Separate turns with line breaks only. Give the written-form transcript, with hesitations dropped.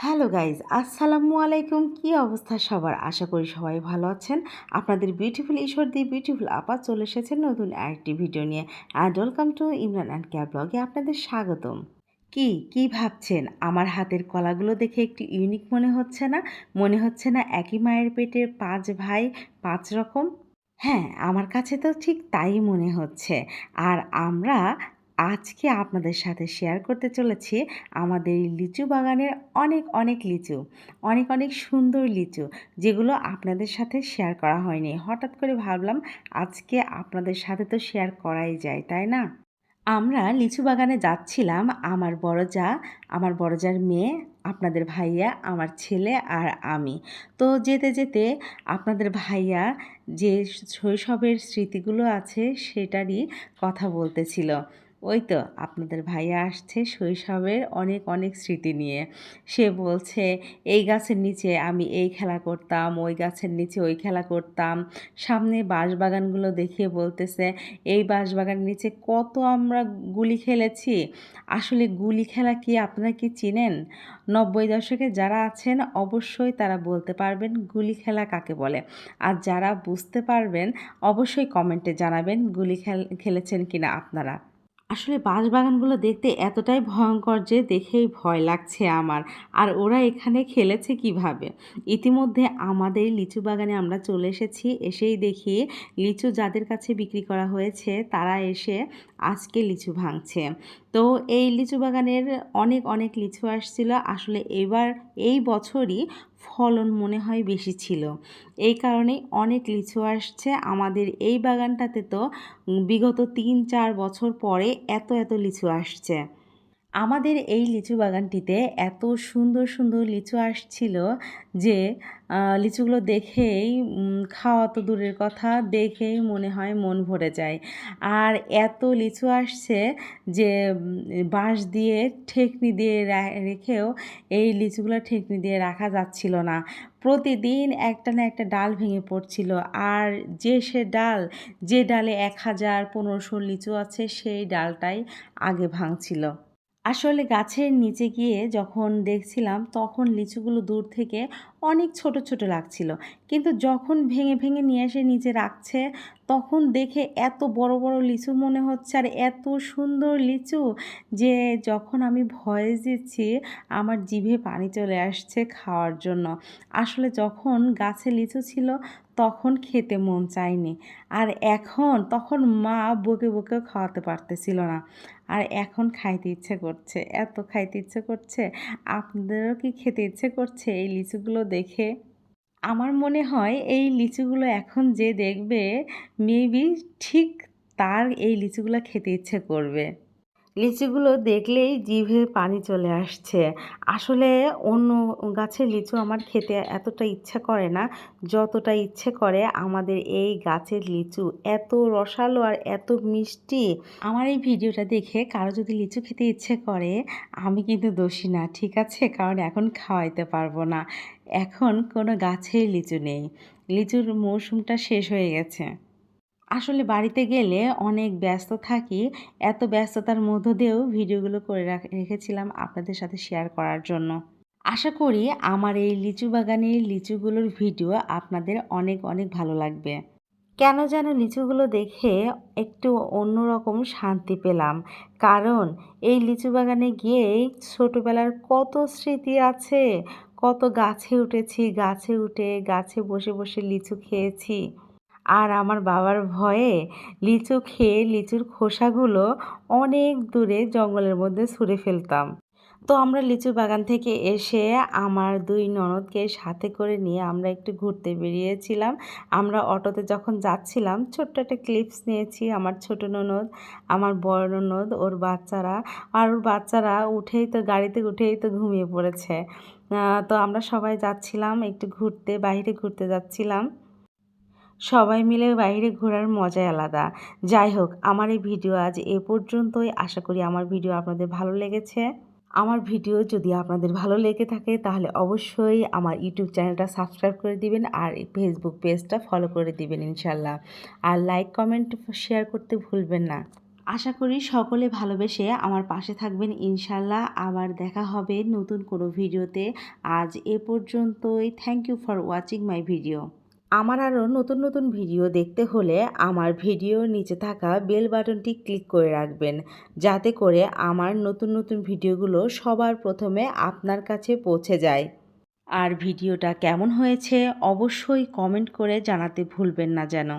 Hello guys, আসসালামু আলাইকুম। কি অবস্থা সবার? আশা করি সবাই ভালো আছেন। আপনাদের বিউটিফুল ঈশ্বর দিয়ে বিউটিফুল আপা চলে এসেছেন নতুন আরেকটি ভিডিও নিয়ে। And welcome to Imran and care ব্লগে আপনাদের স্বাগতম। কি ভাবছেন? আমার হাতের কলাগুলো দেখে একটু ইউনিক মনে হচ্ছে না? মনে হচ্ছে না একই মায়ের পেটের ৫ ভাই ৫ রকম? হ্যাঁ, আমার কাছে তো ঠিক তাই মনে হচ্ছে। আর আমরা আজকে আপনাদের সাথে শেয়ার করতে চলেছি আমাদের এই লিচু বাগানের অনেক লিচু। অনেক সুন্দর লিচু, যেগুলো আপনাদের সাথে শেয়ার করা হয়নি। হঠাৎ করে ভাবলাম আজকে আপনাদের সাথে তো শেয়ার করাই যায়, তাই না? আমরা লিচু বাগানে যাচ্ছিলাম, আমার বড় জার মেয়ে, আপনাদের ভাইয়া, আমার ছেলে আর আমি। তো যেতে আপনাদের ভাইয়া যে শৈশবের স্মৃতিগুলো আছে সেটারই কথা বলতেছিল। ওই তো আপনাদের ভাইয়া আসছে শৈশবের অনেক স্মৃতি নিয়ে। সে বলছে, এই গাছের নিচে আমি এই খেলা করতাম, ওই গাছের নিচে ওই খেলা করতাম। সামনে বাঁশবাগানগুলো দেখিয়ে বলতেছে, এই বাঁশবাগানের নিচে কত আমরা গুলি খেলেছি। আসলে গুলি খেলা কি আপনারা কি চিনেন? ৯০ দশকে যারা আছেন অবশ্যই তারা বলতে পারবেন গুলি খেলা কাকে বলে। আর যারা বুঝতে পারবেন অবশ্যই কমেন্টে জানাবেন গুলি খেলেছেন কিনা আপনারা। আসলে বাঁশবাগানগুলো দেখতে এতটাই ভয়ঙ্কর যে দেখেই ভয় লাগছে আমার। আর ওরা এখানে খেলেছে কিভাবে? ইতিমধ্যে আমাদের লিচু বাগানে আমরা চলে এসেছি। এসেই দেখি লিচু যাদের কাছে বিক্রি করা হয়েছে তারা এসে আজকে লিচু ভাঙছে। তো এই লিচু বাগানের অনেক লিচু আসছিল। আসলে এবার এই বছরই ফলন মনে হয় বেশি ছিল। এই কারণেই অনেক লিচু আসছে। আমাদের এই বাগানটাতে তো বিগত ৩-৪ বছর পরে এত লিচু আসছে। আমাদের এই লিচু বাগানটিতে এত সুন্দর লিচু আসছিল যে লিচুগুলো দেখেই খাওয়া তো দূরের কথা, দেখেই মনে হয় মন ভরে যায়। আর এত লিচু আসছে যে বাঁশ দিয়ে ঠেকনি দিয়ে রেখেও এই লিচুগুলো ঠেকনি দিয়ে রাখা যাচ্ছিল না। প্রতিদিন একটা না একটা ডাল ভেঙে পড়ছিল। আর যে ডালে ১,০০০-১৫০০ লিচু আছে সেই ডালটাই আগে ভাঙছিল। আসলে গাছের নিচে গিয়ে যখন দেখছিলাম তখন লিচুগুলো দূর থেকে অনেক ছোট লাগছিল। কিন্তু যখন ভেঙে নিয়ে এসে নিচে রাখছে তখন দেখে এত বড় লিচু মনে হচ্ছে আর এত সুন্দর লিচু যে যখন আমি ভয়েস দিচ্ছি আমার জিভে পানি চলে আসছে খাওয়ার জন্য। আসলে যখন গাছে লিচু ছিল তখন খেতে মন চায়নি। আর তখন মা বকেও খাওয়াতে পারতেছিল না। আর এখন খাইতে ইচ্ছে করছে, এত খাইতে ইচ্ছে করছে। আপনাদেরও কি খেতে ইচ্ছে করছে এই লিচুগুলো দেখে? আমার মনে হয় এই লিচুগুলো এখন যে দেখবে মেবি ঠিক তার এই লিচুগুলো খেতে ইচ্ছে করবে। লিচুগুলো দেখলেই জিভে পানি চলে আসছে। আসলে অন্য গাছের লিচু আমার খেতে এতটা ইচ্ছা করে না, যতটা ইচ্ছে করে আমাদের এই গাছের লিচু। এত রসালো আর এত মিষ্টি। আমার এই ভিডিওটা দেখে কারো যদি লিচু খেতে ইচ্ছে করে, আমি কিন্তু দোষী না, ঠিক আছে? কারণ এখন খাওয়াইতে পারবো না। এখন কোনো গাছেই লিচু নেই। লিচুর মৌসুমটা শেষ হয়ে গেছে। আসলে বাড়িতে গেলে অনেক ব্যস্ত থাকি। এত ব্যস্ততার মধ্য দিয়েও ভিডিওগুলো করে রেখেছিলাম আপনাদের সাথে শেয়ার করার জন্য। আশা করি আমার এই লিচু বাগানের লিচুগুলোর ভিডিও আপনাদের অনেক ভালো লাগবে। কেন যেন লিচুগুলো দেখে একটু অন্যরকম শান্তি পেলাম। কারণ এই লিচু বাগানে গিয়েই ছোটবেলার কত স্মৃতি আছে। কত গাছে উঠেছি, গাছে উঠে গাছে বসে লিচু খেয়েছি। আর আমার বাবার ভয়ে লিচু খেয়ে লিচুর খোসাগুলো অনেক দূরে জঙ্গলের মধ্যে ছুঁড়ে ফেলতাম। তো আমরা লিচু বাগান থেকে এসে আমার ২ ননদকে সাথে করে নিয়ে আমরা একটু ঘুরতে বেরিয়েছিলাম। আমরা অটোতে যখন যাচ্ছিলাম ছোট্ট একটা ক্লিপস নিয়েছি। আমার ছোট ননদ, আমার বড় ননদ, ওর বাচ্চারা। আর ওর বাচ্চারা গাড়িতে উঠেই তো ঘুমিয়ে পড়েছে। তো আমরা সবাই যাচ্ছিলাম একটু ঘুরতে, বাহিরে ঘুরতে যাচ্ছিলাম। সবাই মিলে বাইরে ঘোরার মজাই আলাদা। যাই হোক, আমার এই ভিডিও আজ এ পর্যন্তই। আশা করি আমার ভিডিও আপনাদের ভালো লেগেছে। আমার ভিডিও যদি আপনাদের ভালো লেগে থাকে তাহলে অবশ্যই আমার ইউটিউব চ্যানেলটা সাবস্ক্রাইব করে দিবেন আর ফেসবুক পেজটা ফলো করে দিবেন ইনশাল্লাহ। আর লাইক, কমেন্ট, শেয়ার করতে ভুলবেন না। আশা করি সকলে ভালোবেসে আমার পাশে থাকবেন ইনশাল্লাহ। আবার দেখা হবে নতুন কোনো ভিডিওতে। আজ এ পর্যন্তই। Thank you for watching my video. আমার আরও নতুন নতুন ভিডিও দেখতে হলে আমার ভিডিওর নিচে থাকা বেল বাটনটি ক্লিক করে রাখবেন, যাতে করে আমার নতুন নতুন ভিডিওগুলো সবার প্রথমে আপনার কাছে পৌঁছে যায়। আর ভিডিওটা কেমন হয়েছে অবশ্যই কমেন্ট করে জানাতে ভুলবেন না যেন।